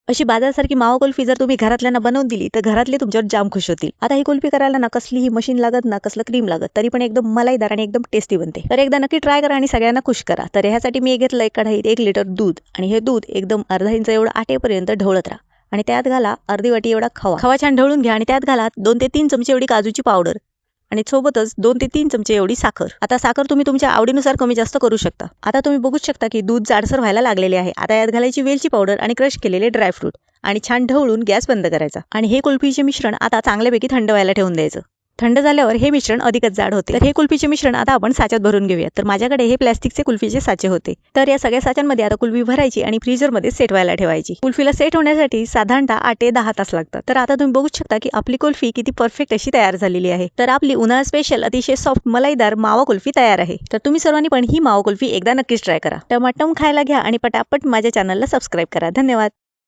अशी बाजारासारखी मावा कुल्फी जर तुम्ही घरातल्यांना बनवून दिली तर घरातले तुमच्यावर जाम खुश होतील। आता ही कुल्फी करायला ना कसलीही मशीन लागत ना कसलं क्रीम लागत, तरी पण एकदम मलाईदार आणि एकदम टेस्टी बनते। तर एकदा नक्की ट्राय करा आणि सगळ्यांना खुश करा। तर ह्यासाठी मी घेतलं एक कढईत 1 लिटर दूध आणि हे दूध एकदम अर्धा इंच एवढं आटेपर्यंत ढवळत राहा आणि त्यात घाला अर्धी वाटी एवढा खवा छान ढवळून घ्या आणि त्यात घाला 2 ते 3 चमचे एवढी काजूची पावडर आणि सोबतच 2 ते 3 चमचे एवढी साखर। आता साखर तुम्ही तुमच्या आवडीनुसार कमी जास्त करू शकता। आता तुम्ही बघू शकता की दूध जाडसर व्हायला लागलेले आहे। आता यात घालायची वेलची पावडर आणि क्रश केलेले ड्रायफ्रूट आणि छान ढवळून गॅस बंद करायचा आणि हे कुल्फीचे मिश्रण आता चांगल्यापैकी थंड व्हायला ठेवून द्यायचं। थंड झाल्यावर हे मिश्रण अधिकच जाड होते। तर हे कुल्फीचे मिश्रण आता आपण साच्यात भरून घेऊया। तर माझ्याकडे हे प्लास्टिकचे कुल्फीचे साचे होते। तर या सगळ्या साच्यांमध्ये आता कुल्फी भरायची आणि फ्रीजरमध्ये सेट व्हायला ठेवायची। कुल्फीला सेट होण्यासाठी साधारणतः 8 ते 10 तास लागतात। तर आता तुम्ही बघू शकता की आपली कुल्फी किती परफेक्ट अशी तयार झालेली आहे। तर आपली उन्हाळा स्पेशल अतिशय सॉफ्ट मलाईदार मावा कुल्फी तयार आहे। तर तुम्ही सर्वांनी पण ही मावा कुल्फी एकदा नक्कीच ट्राय करा। टमाटम खायला घ्या आणि पटापट माझ्या चॅनलला सबस्क्राइब करा। धन्यवाद।